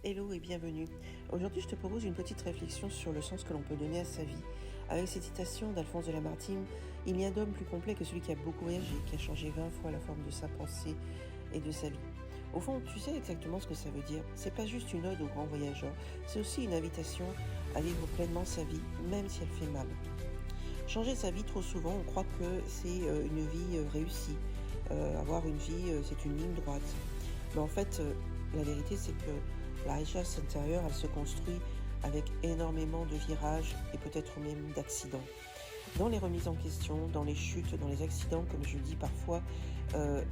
Hello et bienvenue. Aujourd'hui, je te propose une petite réflexion sur le sens que l'on peut donner à sa vie. Avec cette citation d'Alphonse de Lamartine, il n'y a d'homme plus complet que celui qui a beaucoup voyagé, qui a changé 20 fois la forme de sa pensée et de sa vie. Au fond, tu sais exactement ce que ça veut dire. C'est pas juste une ode aux grands voyageurs, c'est aussi une invitation à vivre pleinement sa vie, même si elle fait mal. Changer sa vie, trop souvent, on croit que c'est une vie réussie. Avoir une vie, c'est une ligne droite. Mais en fait, la vérité, c'est que la richesse intérieure, elle se construit avec énormément de virages et peut-être même d'accidents. Dans les remises en question, dans les chutes, dans les accidents, comme je le dis parfois,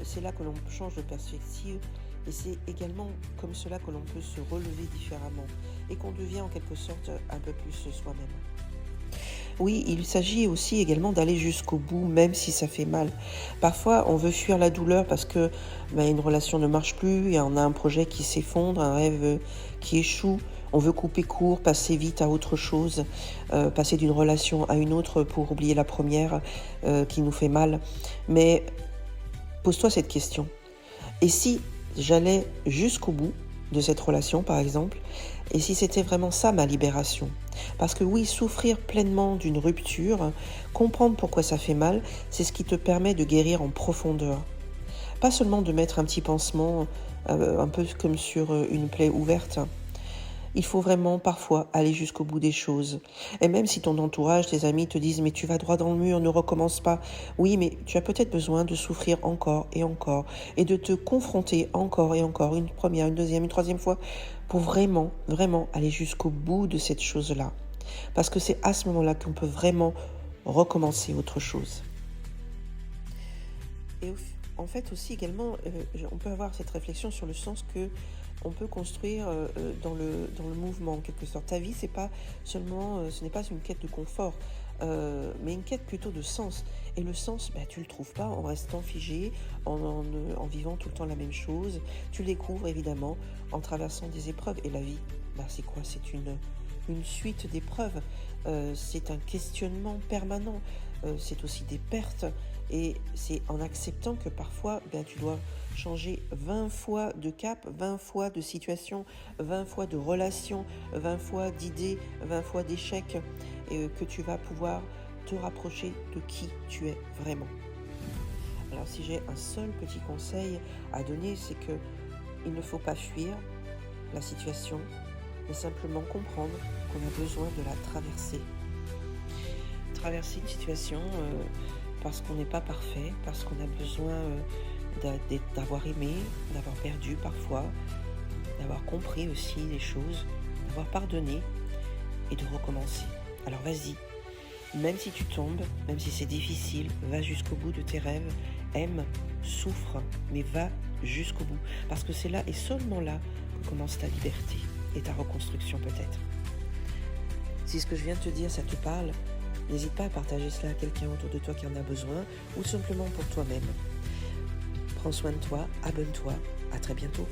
c'est là que l'on change de perspective et c'est également comme cela que l'on peut se relever différemment et qu'on devient en quelque sorte un peu plus soi-même. Oui, il s'agit aussi également d'aller jusqu'au bout, même si ça fait mal. Parfois, on veut fuir la douleur parce que une relation ne marche plus, et on a un projet qui s'effondre, un rêve qui échoue. On veut couper court, passer vite à autre chose, passer d'une relation à une autre pour oublier la première qui nous fait mal. Mais pose-toi cette question. Et si j'allais jusqu'au bout de cette relation, par exemple, et si c'était vraiment ça ma libération? Parce que oui, souffrir pleinement d'une rupture, comprendre pourquoi ça fait mal, c'est ce qui te permet de guérir en profondeur. Pas seulement de mettre un petit pansement, un peu comme sur une plaie ouverte. Il faut vraiment parfois aller jusqu'au bout des choses. Et même si ton entourage, tes amis te disent « mais tu vas droit dans le mur, ne recommence pas ». Oui, mais tu as peut-être besoin de souffrir encore et de te confronter encore et encore, une première, une deuxième, une troisième fois, pour vraiment, vraiment aller jusqu'au bout de cette chose-là. Parce que c'est à ce moment-là qu'on peut vraiment recommencer autre chose. Et en fait aussi également, on peut avoir cette réflexion sur le sens que on peut construire dans le mouvement en quelque sorte. Ta vie, c'est pas seulement, ce n'est pas une quête de confort, mais une quête plutôt de sens. Et le sens, tu le trouves pas en restant figé, en vivant tout le temps la même chose. Tu le découvres évidemment en traversant des épreuves. Et la vie, c'est quoi? C'est une suite d'épreuves. C'est un questionnement permanent. C'est aussi des pertes. Et c'est en acceptant que parfois, tu dois changer 20 fois de cap, 20 fois de situation, 20 fois de relation, 20 fois d'idées, 20 fois d'échecs, et que tu vas pouvoir te rapprocher de qui tu es vraiment. Alors si j'ai un seul petit conseil à donner, c'est que il ne faut pas fuir la situation, mais simplement comprendre qu'on a besoin de la traverser. Traverser une situation parce qu'on n'est pas parfait, parce qu'on a besoin d'avoir aimé, d'avoir perdu parfois, d'avoir compris aussi les choses, d'avoir pardonné et de recommencer. Alors vas-y, même si tu tombes, même si c'est difficile, va jusqu'au bout de tes rêves, aime, souffre, mais va jusqu'au bout. Parce que c'est là et seulement là que commence ta liberté et ta reconstruction peut-être. Si ce que je viens de te dire, ça te parle, n'hésite pas à partager cela à quelqu'un autour de toi qui en a besoin ou simplement pour toi-même. Prends soin de toi, abonne-toi, à très bientôt.